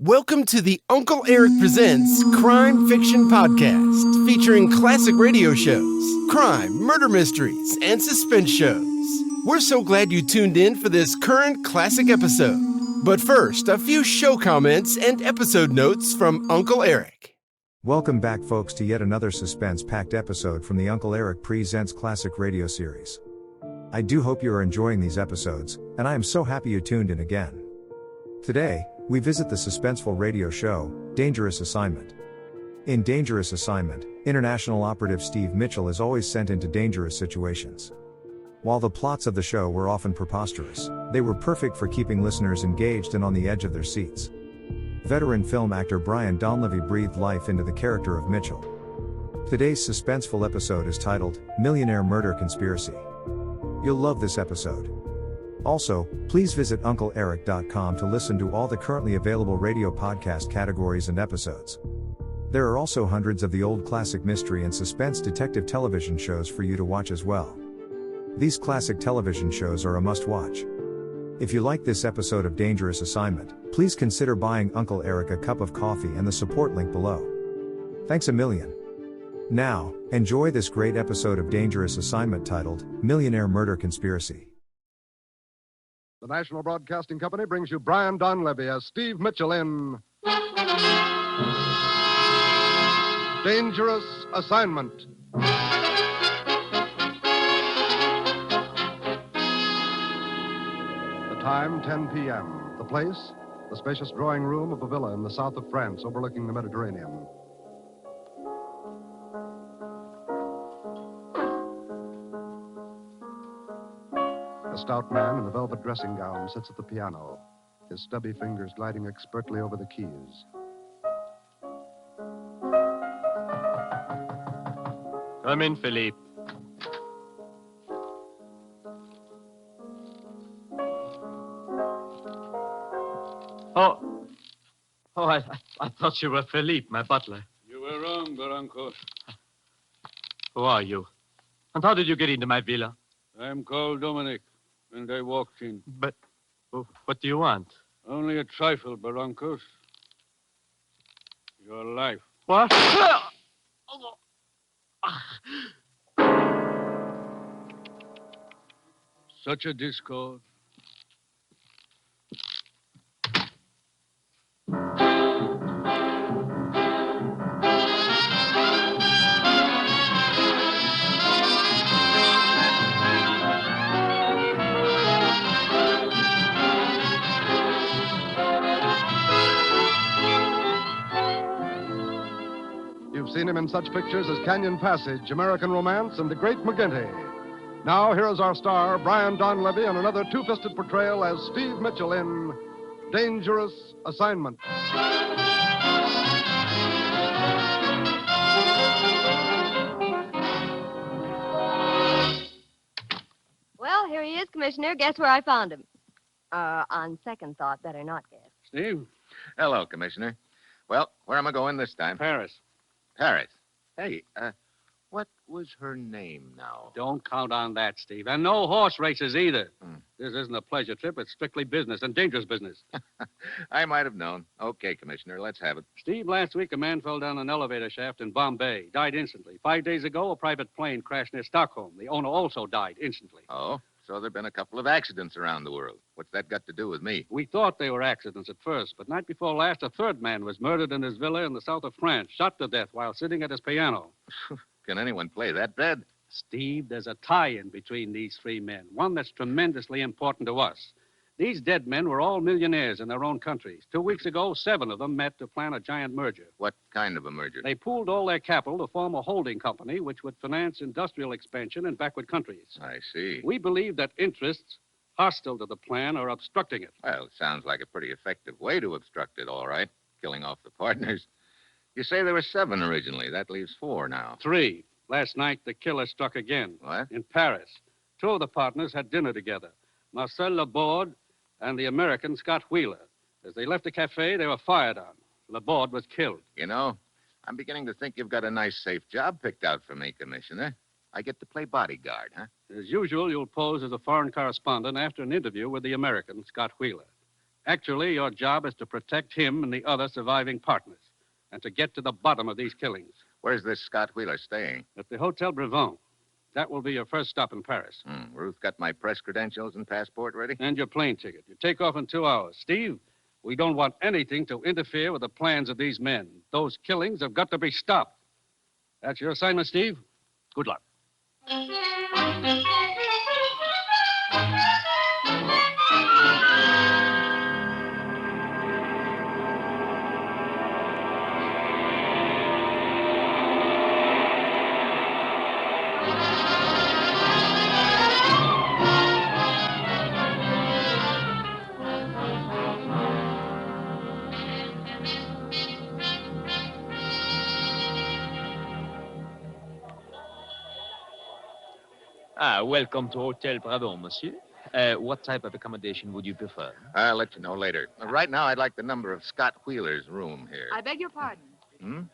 Welcome to the Uncle Erich Presents Crime Fiction Podcast, featuring classic radio shows, crime, murder mysteries, and suspense shows. We're so glad you tuned in for this current classic episode. But first, a few show comments and episode notes from Uncle Erich. Welcome back, folks, to yet another suspense-packed episode from the Uncle Erich Presents Classic Radio Series. I do hope you are enjoying these episodes, and I am so happy you tuned in again. Today, we visit the suspenseful radio show, Dangerous Assignment. In Dangerous Assignment, international operative Steve Mitchell is always sent into dangerous situations. While the plots of the show were often preposterous, they were perfect for keeping listeners engaged and on the edge of their seats. Veteran film actor Brian Donlevy breathed life into the character of Mitchell. Today's suspenseful episode is titled, Millionaire Murder Conspiracy. You'll love this episode. Also, please visit UncleErich.com to listen to all the currently available radio podcast categories and episodes. There are also hundreds of the old classic mystery and suspense detective television shows for you to watch as well. These classic television shows are a must-watch. If you like this episode of Dangerous Assignment, please consider buying Uncle Erich a cup of coffee and the support link below. Thanks a million. Now, enjoy this great episode of Dangerous Assignment titled, Millionaire Murder Conspiracy. The National Broadcasting Company brings you Brian Donlevy as Steve Mitchell in Dangerous Assignment. The time, 10 p.m. The place, the spacious drawing room of a villa in the south of France overlooking the Mediterranean. A stout man in a velvet dressing gown sits at the piano, his stubby fingers gliding expertly over the keys. Come in, Philippe. I thought you were Philippe, my butler. You were wrong, Barranco. Who are you? And how did you get into my villa? I'm called Dominic, and I walked in. But what do you want? Only a trifle, Barrancos. Your life. What? Such a discord. You've seen him in such pictures as Canyon Passage, American Romance, and The Great McGinty. Now, here is our star, Brian Donlevy, in another two-fisted portrayal as Steve Mitchell in Dangerous Assignment. Well, here he is, Commissioner. Guess where I found him? On second thought, better not guess. Steve? Hello, Commissioner. Well, where am I going this time? Paris. Paris. Hey, what was her name now? Don't count on that, Steve. And no horse races either. This isn't a pleasure trip. It's strictly business, and dangerous business. I might have known. Okay, Commissioner, let's have it. Steve, last week a man fell down an elevator shaft in Bombay. Died instantly. 5 days ago, a private plane crashed near Stockholm. The owner also died instantly. Oh, so there have been a couple of accidents around the world. What's that got to do with me? We thought they were accidents at first, but night before last, a third man was murdered in his villa in the south of France, shot to death while sitting at his piano. Can anyone play that bad? Steve, there's a tie-in between these three men, one that's tremendously important to us. These dead men were all millionaires in their own countries. 2 weeks ago, 7 of them met to plan a giant merger. What kind of a merger? They pooled all their capital to form a holding company which would finance industrial expansion in backward countries. I see. We believe that interests hostile to the plan are obstructing it. Well, sounds like a pretty effective way to obstruct it, all right. Killing off the partners. You say there were 7 originally. That leaves 4 now. 3. Last night, the killer struck again. What? In Paris. 2 of the partners had dinner together. Marcel Laborde and the American Scott Wheeler. As they left the cafe, they were fired on. Laborde was killed. You know, I'm beginning to think you've got a nice, safe job picked out for me, Commissioner. I get to play bodyguard, huh? As usual, you'll pose as a foreign correspondent after an interview with the American, Scott Wheeler. Actually, your job is to protect him and the other surviving partners and to get to the bottom of these killings. Where's this Scott Wheeler staying? At the Hotel Brevon. That will be your first stop in Paris. Ruth got my press credentials and passport ready? And your plane ticket. You take off in 2 hours. Steve, we don't want anything to interfere with the plans of these men. Those killings have got to be stopped. That's your assignment, Steve. Good luck. Welcome to Hotel Bravo, monsieur. What type of accommodation would you prefer? I'll let you know later. Right now, I'd like the number of Scott Wheeler's room here. I beg your pardon.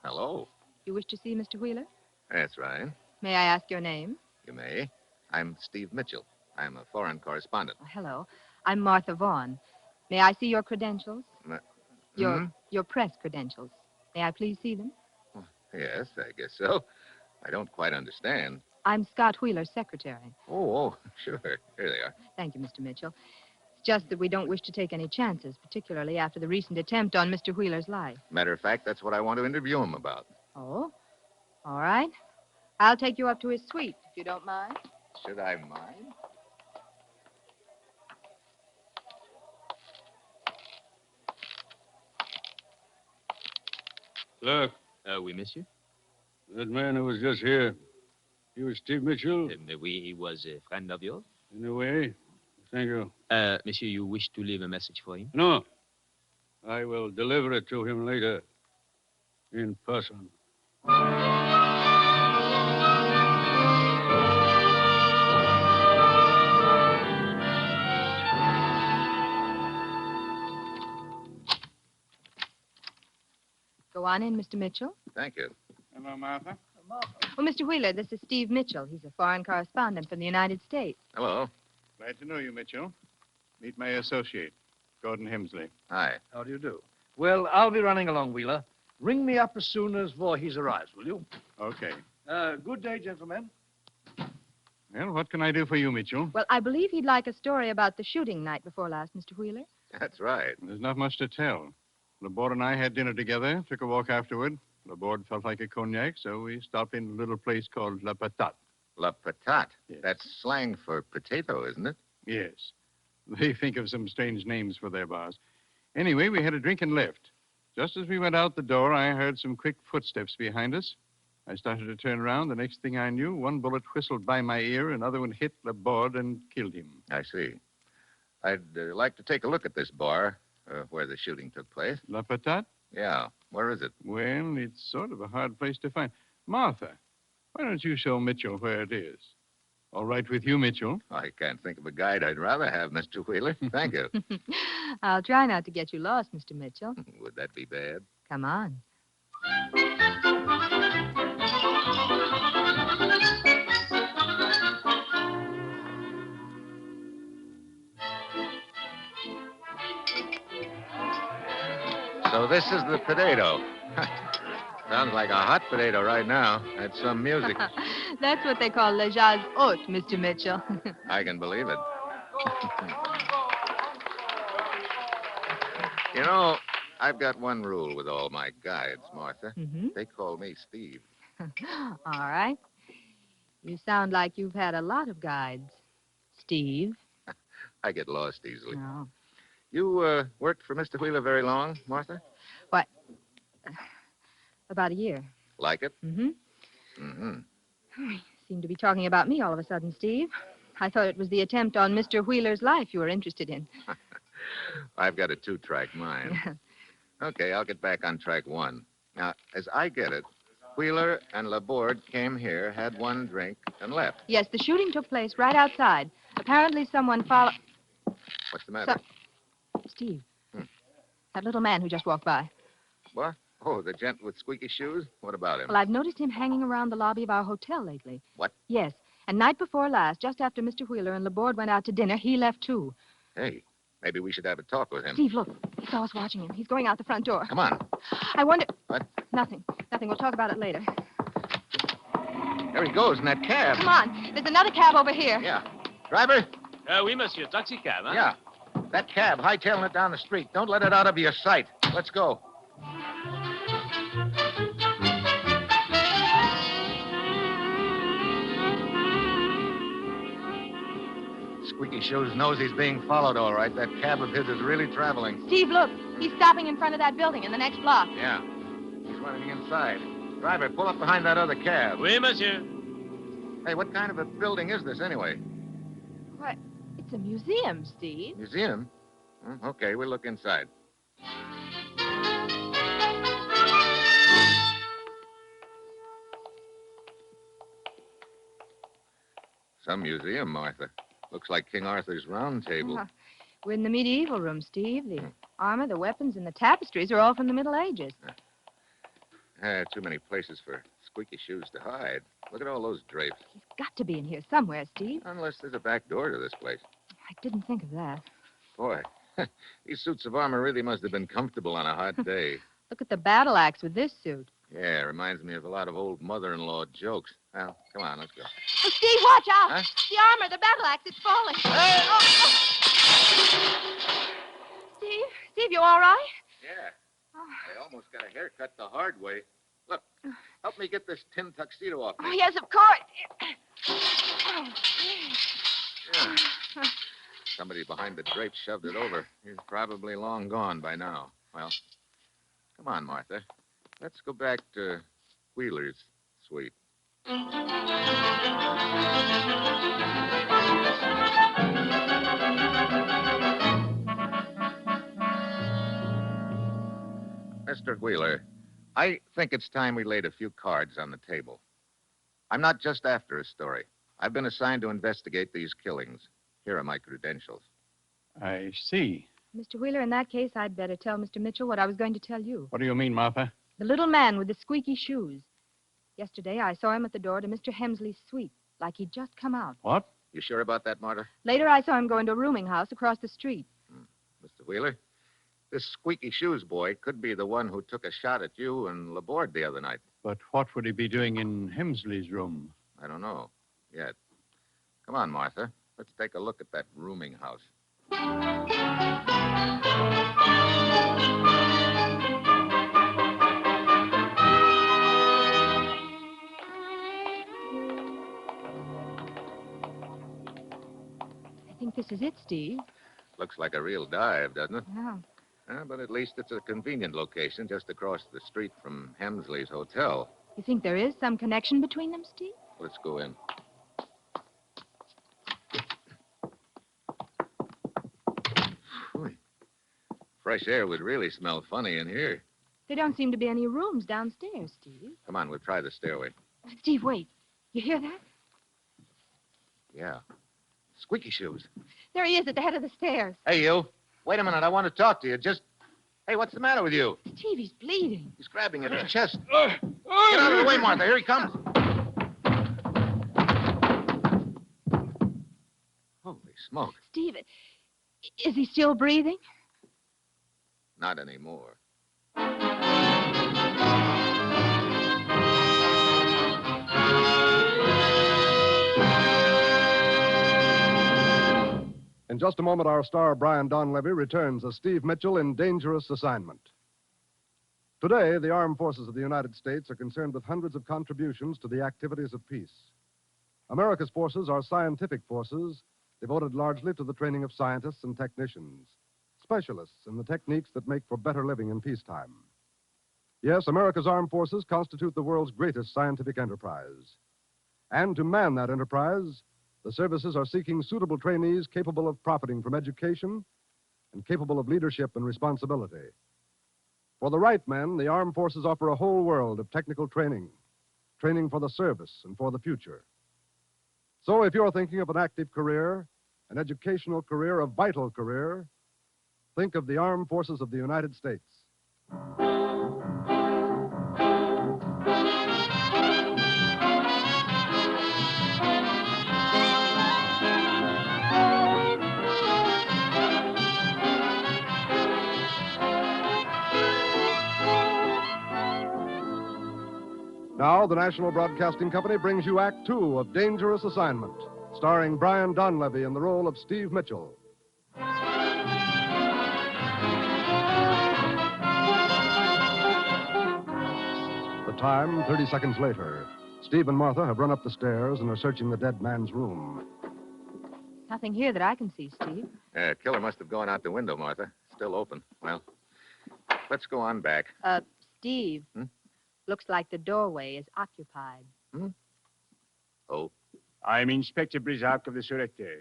Hello. You wish to see Mr. Wheeler? That's right. May I ask your name? You may. I'm Steve Mitchell. I'm a foreign correspondent. Oh, hello. I'm Martha Vaughn. May I see your credentials? Your press credentials. May I please see them? Yes, I guess so. I don't quite understand. I'm Scott Wheeler's secretary. Oh, sure. Here they are. Thank you, Mr. Mitchell. It's just that we don't wish to take any chances, particularly after the recent attempt on Mr. Wheeler's life. Matter of fact, that's what I want to interview him about. Oh? All right. I'll take you up to his suite, if you don't mind. Should I mind? Look, Oui, monsieur. that man who was just here, he was Steve Mitchell. Oui, he was a friend of yours. In a way. Thank you. Monsieur, you wish to leave a message for him? No. I will deliver it to him later. In person. Go on in, Mr. Mitchell. Thank you. Hello, Martha. Oh, Mr. Wheeler, this is Steve Mitchell. He's a foreign correspondent from the United States. Hello. Glad to know you, Mitchell. Meet my associate, Gordon Hemsley. Hi. How do you do? Well, I'll be running along, Wheeler. Ring me up as soon as Voorhees arrives, will you? Okay. Good day, gentlemen. Well, what can I do for you, Mitchell? Well, I believe he'd like a story about the shooting night before last, Mr. Wheeler. That's right. There's not much to tell. Laborde and I had dinner together, took a walk afterward. Laborde felt like a cognac, so we stopped in a little place called La Patate. La patate. Yes. That's slang for potato, isn't it? Yes. They think of some strange names for their bars. Anyway, we had a drink and left. Just as we went out the door, I heard some quick footsteps behind us. I started to turn around. The next thing I knew, one bullet whistled by my ear, another one hit Laborde and killed him. I see. I'd like to take a look at this bar where the shooting took place. La Patate? Yeah. Where is it? Well, it's sort of a hard place to find. Martha, why don't you show Mitchell where it is? All right with you, Mitchell? I can't think of a guide I'd rather have, Mr. Wheeler. Thank you. I'll try not to get you lost, Mr. Mitchell. Would that be bad? Come on. So this is the potato. Sounds like a hot potato right now. That's some music. That's what they call le jazz haute, Mr. Mitchell. I can believe it. You know, I've got one rule with all my guides, Martha. Mm-hmm. They call me Steve. All right. You sound like you've had a lot of guides, Steve. I get lost easily. No. You worked for Mr. Wheeler very long, Martha? What? About a year. Like it? Mm-hmm. Mm-hmm. You seem to be talking about me all of a sudden, Steve. I thought it was the attempt on Mr. Wheeler's life you were interested in. I've got a two-track mind. Okay, I'll get back on track one. Now, as I get it, Wheeler and Laborde came here, had one drink, and left. Yes, the shooting took place right outside. Apparently someone followed... What's the matter? Steve, that little man who just walked by. What? Oh, the gent with squeaky shoes? What about him? Well, I've noticed him hanging around the lobby of our hotel lately. What? Yes, and night before last, just after Mr. Wheeler and Laborde went out to dinner, he left too. Hey, Maybe we should have a talk with him. Steve, look. He saw us watching him. He's going out the front door. Come on. I wonder... What? Nothing. Nothing. We'll talk about it later. There he goes in that cab. Come on. There's another cab over here. Yeah. Driver? Oui, monsieur. Taxi cab, huh? Yeah. That cab, hightailing it down the street. Don't let it out of your sight. Let's go. Squeaky Shoes knows he's being followed, all right. That cab of his is really traveling. Steve, look. He's stopping in front of that building in the next block. Yeah. He's running inside. Driver, pull up behind that other cab. Oui, monsieur. Hey, what kind of a building is this, anyway? What? It's a museum, Steve. Museum? Okay, we'll look inside. Some museum, Martha. Looks like King Arthur's Round Table. We're in the medieval room, Steve. The armor, the weapons, and the tapestries are all from the Middle Ages. Too many places for Squeaky Shoes to hide. Look at all those drapes. He's got to be in here somewhere, Steve. Unless there's a back door to this place. I didn't think of that. Boy, these suits of armor really must have been comfortable on a hot day. Look at the battle axe with this suit. Yeah, reminds me of a lot of old mother-in-law jokes. Well, come on, let's go. Oh, Steve, watch out! Huh? The armor, the battle axe, it's falling. Hey! Steve, you all right? Yeah. I almost got a haircut the hard way. Look, help me get this tin tuxedo off me. Oh, yes, of course. Yeah. Somebody behind the drapes shoved it over. He's probably long gone by now. Well, come on, Martha. Let's go back to Wheeler's suite. Mr. Wheeler, I think it's time we laid a few cards on the table. I'm not just after a story. I've been assigned to investigate these killings. Here are my credentials. I see. Mr. Wheeler, in that case, I'd better tell Mr. Mitchell what I was going to tell you. What do you mean, Martha? The little man with the squeaky shoes. Yesterday, I saw him at the door to Mr. Hemsley's suite, like he'd just come out. What? You sure about that, Martha? Later, I saw him go into a rooming house across the street. Mr. Wheeler, this Squeaky Shoes boy could be the one who took a shot at you and Laborde the other night. But what would he be doing in Hemsley's room? I don't know yet. Come on, Martha. Let's take a look at that rooming house. I think this is it, Steve. Looks like a real dive, doesn't it? Yeah. But at least it's a convenient location just across the street from Hemsley's hotel. You think there is some connection between them, Steve? Let's go in. Whew. Fresh air would really smell funny in here. There don't seem to be any rooms downstairs, Steve. Come on, we'll try the stairway. Steve, wait. You hear that? Yeah. Squeaky Shoes. There he is at the head of the stairs. Hey, you. Wait a minute. I want to talk to you. Hey, what's the matter with you? Steve, he's bleeding. He's grabbing at his chest. Get out of the way, Martha. Here he comes. Holy smoke. Steve, is he still breathing? Not anymore. In just a moment, our star, Brian Donlevy, returns as Steve Mitchell in Dangerous Assignment. Today, the armed forces of the United States are concerned with hundreds of contributions to the activities of peace. America's forces are scientific forces devoted largely to the training of scientists and technicians, specialists in the techniques that make for better living in peacetime. Yes, America's armed forces constitute the world's greatest scientific enterprise. And to man that enterprise, the services are seeking suitable trainees capable of profiting from education and capable of leadership and responsibility. For the right men, the armed forces offer a whole world of technical training for the service and for the future. So if you're thinking of an active career, an educational career, a vital career, think of the armed forces of the United States. Now, the National Broadcasting Company brings you Act Two of Dangerous Assignment, starring Brian Donlevy in the role of Steve Mitchell. The time, 30 seconds later. Steve and Martha have run up the stairs and are searching the dead man's room. Nothing here that I can see, Steve. Killer must have gone out the window, Martha. Still open. Well, let's go on back. Steve. Looks like the doorway is occupied. Oh, I'm Inspector Brisac of the Sûreté.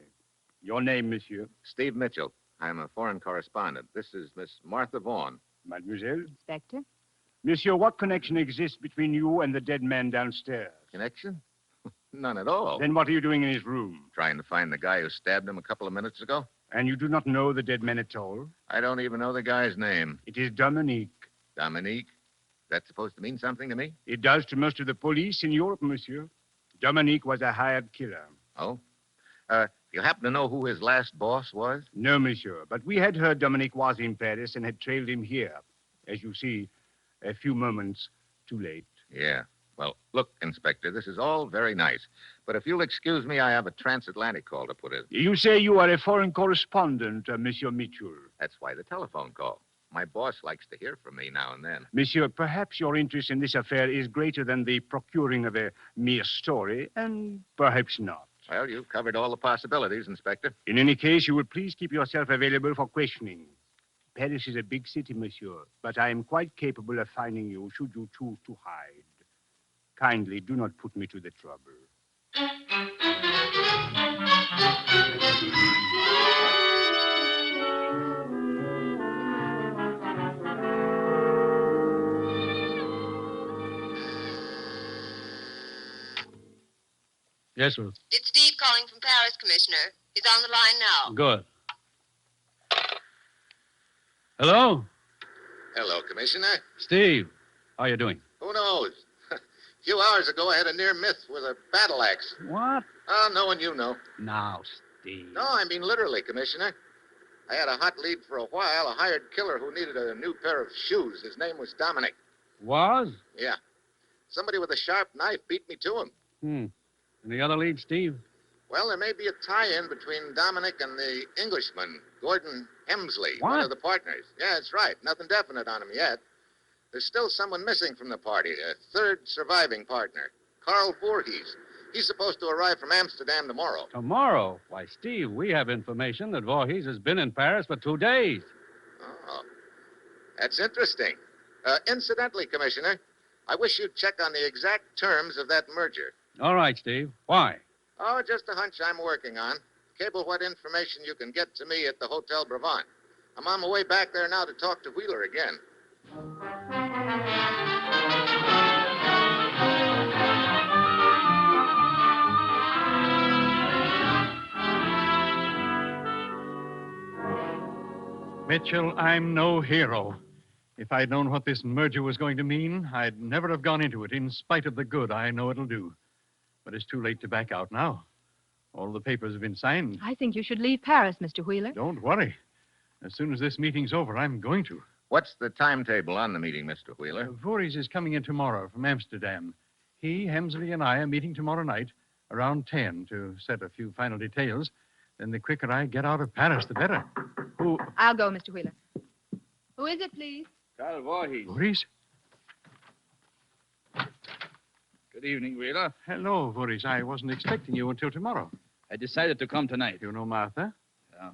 Your name, monsieur? Steve Mitchell. I'm a foreign correspondent. This is Miss Martha Vaughn. Mademoiselle? Inspector? Monsieur, what connection exists between you and the dead man downstairs? Connection? None at all. Then what are you doing in his room? Trying to find the guy who stabbed him a couple of minutes ago. And you do not know the dead man at all? I don't even know the guy's name. It is Dominique. Dominique? That's supposed to mean something to me? It does to most of the police in Europe, monsieur. Dominique was a hired killer. Oh? You happen to know who his last boss was? No, monsieur, but we had heard Dominique was in Paris and had trailed him here. As you see, a few moments too late. Yeah. Well, look, Inspector, this is all very nice. But if you'll excuse me, I have a transatlantic call to put in. You say you are a foreign correspondent, Monsieur Mitchell. That's why the telephone call. My boss likes to hear from me now and then. Monsieur, perhaps your interest in this affair is greater than the procuring of a mere story, and perhaps not. Well, you've covered all the possibilities, Inspector. In any case, you will please keep yourself available for questioning. Paris is a big city, monsieur, but I am quite capable of finding you should you choose to hide. Kindly do not put me to the trouble. Yes, Ruth. It's Steve calling from Paris, Commissioner. He's on the line now. Good. Hello? Hello, Commissioner. Steve, how are you doing? Who knows? A few hours ago, I had a near miss with a battle axe. What? Oh, no one you know. Now, Steve. No, I mean literally, Commissioner. I had a hot lead for a while, a hired killer who needed a new pair of shoes. His name was Dominic. Was? Yeah. Somebody with a sharp knife beat me to him. Any other lead, Steve? Well, there may be a tie-in between Dominic and the Englishman, Gordon Hemsley, What? one of the partners. Yeah, that's right. Nothing definite on him yet. There's still someone missing from the party, a third surviving partner, Carl Voorhees. He's supposed to arrive from Amsterdam tomorrow. Tomorrow? Why, Steve, we have information that Voorhees has been in Paris for 2 days. Oh, that's interesting. Incidentally, Commissioner, I wish you'd check on the exact terms of that merger. All right, Steve. Why? Oh, just a hunch I'm working on. Cable what information you can get to me at the Hotel Brevant. I'm on my way back there now to talk to Wheeler again. Mitchell, I'm no hero. If I'd known what this merger was going to mean, I'd never have gone into it, in spite of the good I know it'll do. But it's too late to back out now. All the papers have been signed. I think you should leave Paris, Mr. Wheeler. Don't worry. As soon as this meeting's over, I'm going to. What's the timetable on the meeting, Mr. Wheeler? Voorhees is coming in tomorrow from Amsterdam. He, Hemsley, and I are meeting tomorrow night around 10 to set a few final details. Then the quicker I get out of Paris, the better. Who? I'll go, Mr. Wheeler. Who is it, please? Carl Voorhees. Voorhees? Good evening, Wheeler. Hello, Voorhees. I wasn't expecting you until tomorrow. I decided to come tonight. You know Martha?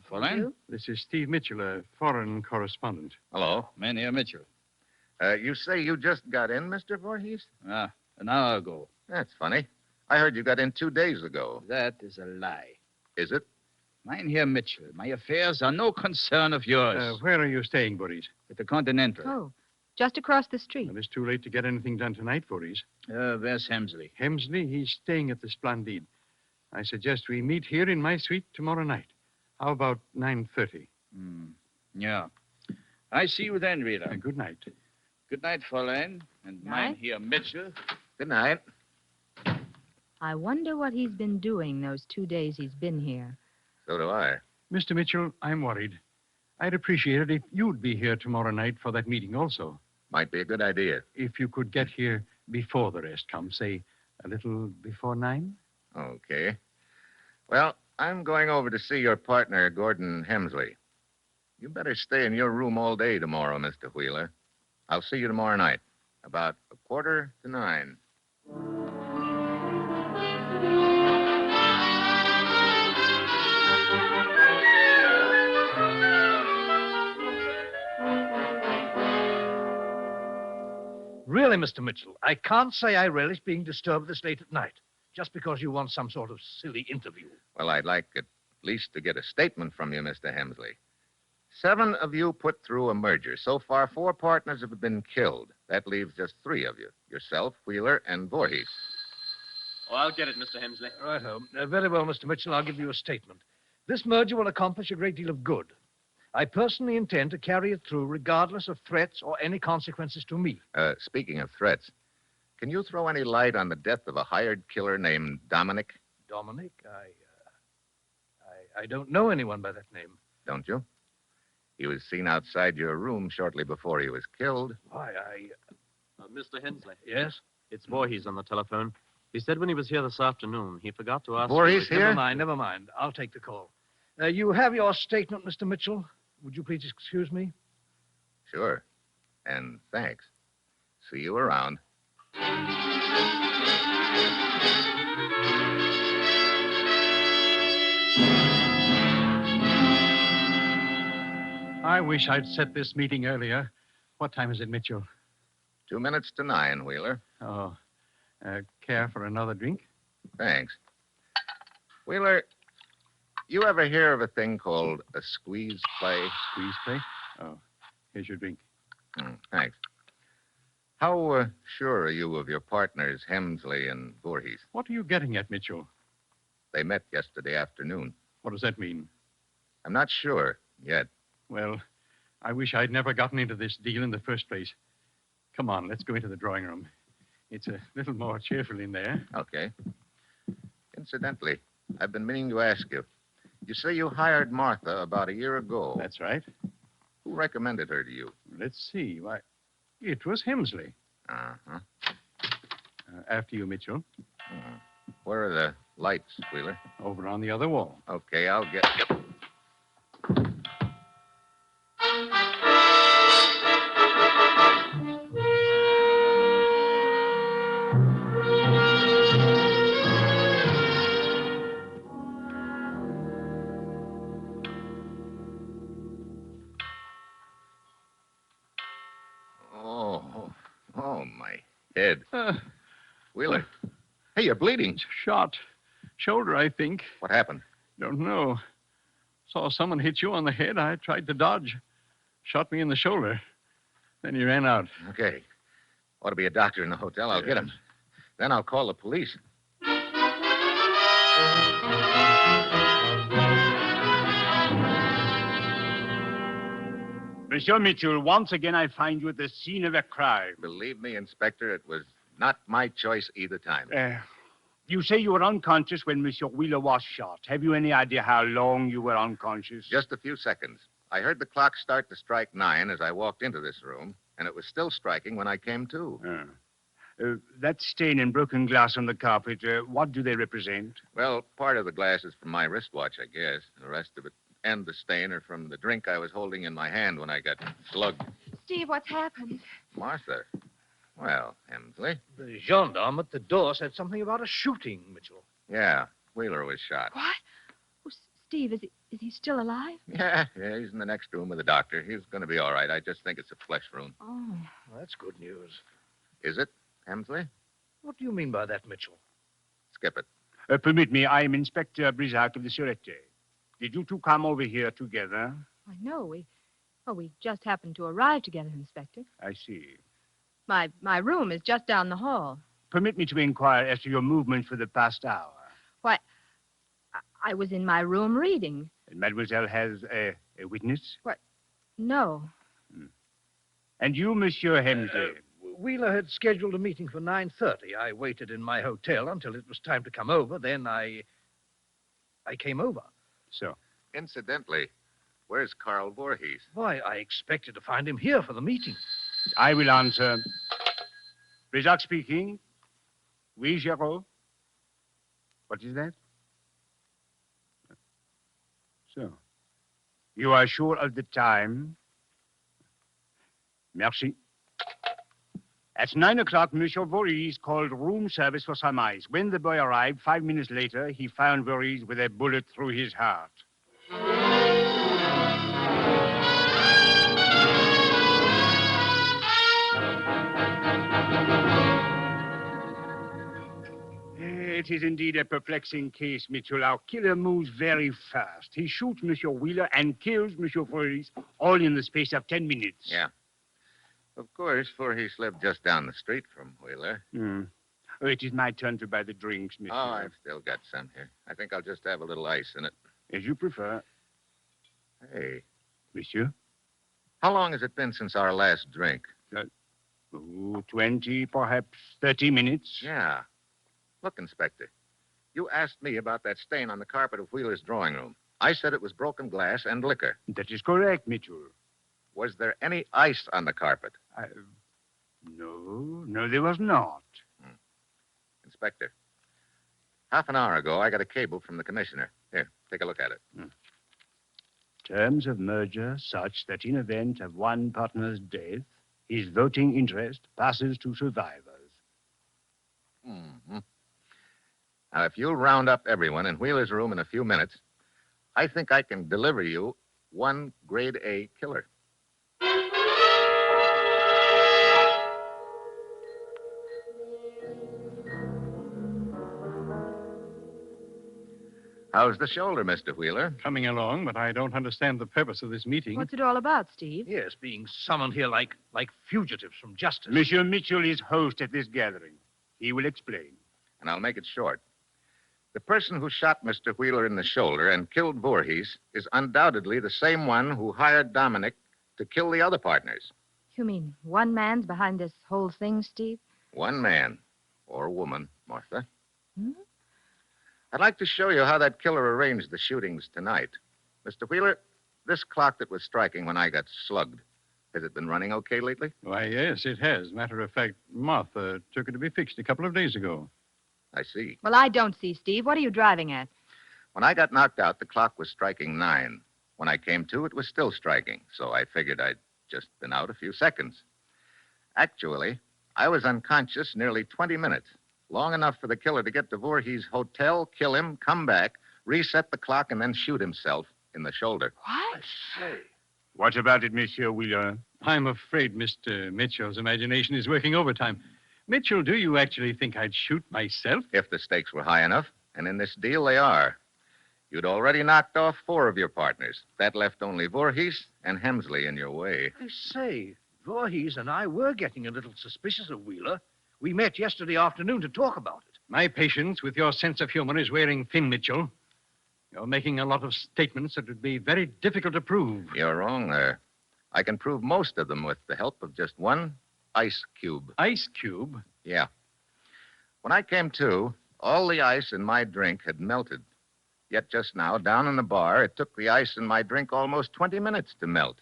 Fräulein? This is Steve Mitchell, a foreign correspondent. Hello. Millionaire Mitchell. You say you just got in, Mr. Voorhees? An hour ago. That's funny. I heard you got in 2 days ago. That is a lie. Is it? Mynheer Mitchell, my affairs are no concern of yours. Where are you staying, Voorhees? At the Continental. Oh, just across the street. Well, it's too late to get anything done tonight, Voorhees. Where's Hemsley? Hemsley, he's staying at the Splendide. I suggest we meet here in my suite tomorrow night. How about 9:30? Yeah. I see you then, Wheeler. Good night. Good night, Fräulein. And Night. Mynheer Mitchell. Good night. I wonder what he's been doing those 2 days he's been here. So do I. Mr. Mitchell, I'm worried. I'd appreciate it if you'd be here tomorrow night for that meeting also. Might be a good idea. If you could get here before the rest come, say a little before 9. Okay. Well, I'm going over to see your partner, Gordon Hemsley. You better stay in your room all day tomorrow, Mr. Wheeler. I'll see you tomorrow night, about 8:45. Really, Mr. Mitchell, I can't say I relish being disturbed this late at night, just because you want some sort of silly interview. Well, I'd like at least to get a statement from you, Mr. Hemsley. 7 of you put through a merger. So far, 4 partners have been killed. That leaves just 3 of you. Yourself, Wheeler, and Voorhees. Oh, I'll get it, Mr. Hemsley. Righto. Very well, Mr. Mitchell, I'll give you a statement. This merger will accomplish a great deal of good. I personally intend to carry it through regardless of threats or any consequences to me. Speaking of threats, can you throw any light on the death of a hired killer named Dominic? Dominic? I don't know anyone by that name. Don't you? He was seen outside your room shortly before he was killed. Why, Mr. Hensley. Yes? It's Voorhees on the telephone. He said when he was here this afternoon, he forgot to ask... Voorhees here? Never mind. I'll take the call. You have your statement, Mr. Mitchell. Would you please excuse me? Sure. And thanks. See you around. I wish I'd set this meeting earlier. What time is it, Mitchell? 2 minutes to 9, Wheeler. Oh, care for another drink? Thanks. Wheeler, you ever hear of a thing called a squeeze play? Squeeze play? Oh, here's your drink. Thanks. How sure are you of your partners, Hemsley and Voorhees? What are you getting at, Mitchell? They met yesterday afternoon. What does that mean? I'm not sure yet. Well, I wish I'd never gotten into this deal in the first place. Come on, let's go into the drawing room. It's a little more cheerful in there. Okay. Incidentally, I've been meaning to ask you. You say you hired Martha about a year ago. That's right. Who recommended her to you? Let's see. Why, it was Hemsley. Uh-huh. After you, Mitchell. Where are the lights, Wheeler? Over on the other wall. Okay, I'll get... Yep. Oh, my head. Wheeler. Hey, you're bleeding. Shot. Shoulder, I think. What happened? Don't know. Saw someone hit you on the head. I tried to dodge. Shot me in the shoulder. Then he ran out. Okay. Ought to be a doctor in the hotel. I'll get him. Then I'll call the police. Monsieur Mitchell, once again I find you at the scene of a crime. Believe me, Inspector, it was not my choice either time. You say you were unconscious when Monsieur Wheeler was shot. Have you any idea how long you were unconscious? Just a few seconds. I heard the clock start to strike 9 as I walked into this room, and it was still striking when I came to. That stain and broken glass on the carpet, what do they represent? Well, part of the glass is from my wristwatch, I guess. The rest of it and the stain are from the drink I was holding in my hand when I got slugged. Steve, what's happened? Martha. Well, Hemsley. The gendarme at the door said something about a shooting, Mitchell. Yeah, Wheeler was shot. What? Oh, Steve, is he still alive? Yeah, he's in the next room with the doctor. He's going to be all right. I just think it's a flesh wound. Oh. Well, that's good news. Is it, Hemsley? What do you mean by that, Mitchell? Skip it. Permit me, I am Inspector Brisac of the Sûreté. Did you two come over here together? I know. We just happened to arrive together, Inspector. I see. My room is just down the hall. Permit me to inquire as to your movements for the past hour. Why, I was in my room reading. And Mademoiselle has a witness? What? No. And you, Monsieur Hemsley? Wheeler had scheduled a meeting for 9:30. I waited in my hotel until it was time to come over. Then I came over. So? Incidentally, where's Carl Voorhees? Why, I expected to find him here for the meeting. I will answer. Brisac speaking. Oui, Giraud. What is that? So, you are sure of the time? Merci. At 9 o'clock, Monsieur Voorhees called room service for some ice. When the boy arrived, 5 minutes later, he found Voorhees with a bullet through his heart. It is indeed a perplexing case, Mitchell. Our killer moves very fast. He shoots Monsieur Wheeler and kills Monsieur Voorhees all in the space of 10 minutes. Yeah. Of course, Voorhees lived just down the street from Wheeler. Oh, it is my turn to buy the drinks, Monsieur. Oh, I've still got some here. I think I'll just have a little ice in it. As you prefer. Hey. Monsieur? How long has it been since our last drink? 20, perhaps 30 minutes. Yeah. Look, Inspector, you asked me about that stain on the carpet of Wheeler's drawing room. I said it was broken glass and liquor. That is correct, Mitchell. Was there any ice on the carpet? No, there was not. Inspector, half an hour ago, I got a cable from the commissioner. Here, take a look at it. Terms of merger such that in event of one partner's death, his voting interest passes to survivors. Mm-hmm. Now, if you'll round up everyone in Wheeler's room in a few minutes, I think I can deliver you one grade A killer. How's the shoulder, Mr. Wheeler? Coming along, but I don't understand the purpose of this meeting. What's it all about, Steve? Yes, being summoned here like fugitives from justice. Monsieur Mitchell is host at this gathering. He will explain. And I'll make it short. The person who shot Mr. Wheeler in the shoulder and killed Voorhees is undoubtedly the same one who hired Dominic to kill the other partners. You mean one man's behind this whole thing, Steve? One man. Or woman, Martha. Hmm? I'd like to show you how that killer arranged the shootings tonight. Mr. Wheeler, this clock that was striking when I got slugged, has it been running okay lately? Why, yes, it has. Matter of fact, Martha took it to be fixed a couple of days ago. I see. Well, I don't see, Steve. What are you driving at? When I got knocked out, the clock was striking 9. When I came to, it was still striking, so I figured I'd just been out a few seconds. Actually, I was unconscious nearly 20 minutes, long enough for the killer to get to Voorhees' hotel, kill him, come back, reset the clock, and then shoot himself in the shoulder. What? I say. What about it, Monsieur Wheeler? I'm afraid Mr. Mitchell's imagination is working overtime. Mitchell, do you actually think I'd shoot myself? If the stakes were high enough, and in this deal they are. You'd already knocked off 4 of your partners. That left only Voorhees and Hemsley in your way. I say, Voorhees and I were getting a little suspicious of Wheeler. We met yesterday afternoon to talk about it. My patience with your sense of humor is wearing thin, Mitchell. You're making a lot of statements that would be very difficult to prove. You're wrong there. I can prove most of them with the help of just one ice cube. Ice cube? Yeah. When I came to, all the ice in my drink had melted. Yet just now, down in the bar, it took the ice in my drink almost 20 minutes to melt.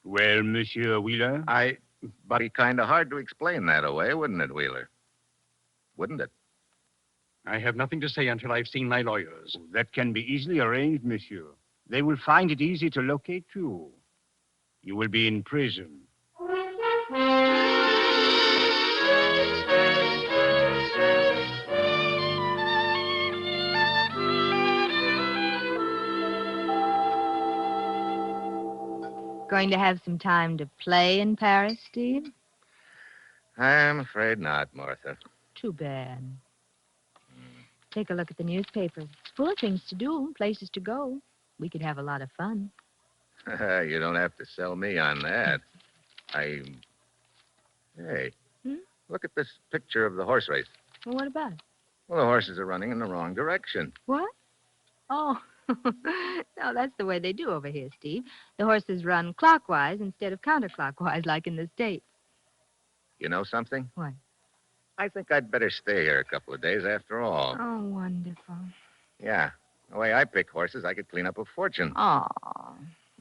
Well, Monsieur Wheeler? But be kind of hard to explain that away, wouldn't it, Wheeler? Wouldn't it? I have nothing to say until I've seen my lawyers. That can be easily arranged, Monsieur. They will find it easy to locate you. You will be in prison. Going to have some time to play in Paris, Steve? I'm afraid not, Martha. Too bad. Take a look at the newspaper. It's full of things to do, places to go. We could have a lot of fun. You don't have to sell me on that. Hey, look at this picture of the horse race. Well, what about it? Well, the horses are running in the wrong direction. What? Oh, no, that's the way they do over here, Steve. The horses run clockwise instead of counterclockwise like in the States. You know something? What? I think I'd better stay here a couple of days after all. Oh, wonderful. Yeah. The way I pick horses, I could clean up a fortune. Oh.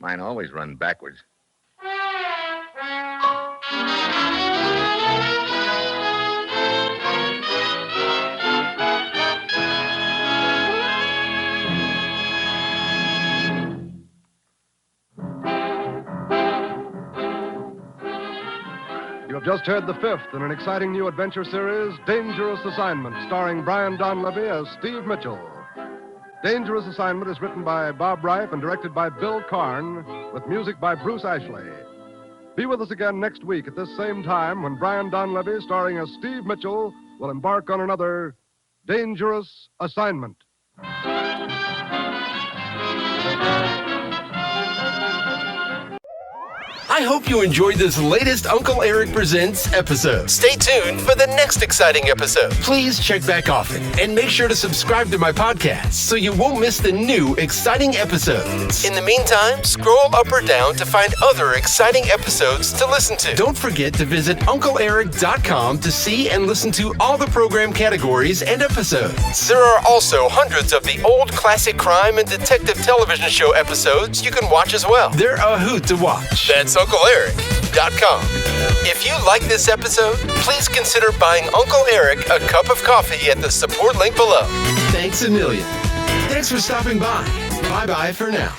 Mine always run backwards. You have just heard the fifth in an exciting new adventure series, Dangerous Assignment, starring Brian Donlevy as Steve Mitchell. Dangerous Assignment is written by Bob Reif and directed by Bill Karn, with music by Bruce Ashley. Be with us again next week at this same time when Brian Donlevy, starring as Steve Mitchell, will embark on another Dangerous Assignment. I hope you enjoyed this latest Uncle Eric Presents episode. Stay tuned for the next exciting episode. Please check back often and make sure to subscribe to my podcast so you won't miss the new exciting episodes. In the meantime, scroll up or down to find other exciting episodes to listen to. Don't forget to visit UncleEric.com to see and listen to all the program categories and episodes. There are also hundreds of the old classic crime and detective television show episodes you can watch as well. They're a hoot to watch. That's UncleEric.com. If you like this episode, please consider buying Uncle Eric a cup of coffee at the support link below. Thanks a million. Thanks for stopping by. Bye-bye for now.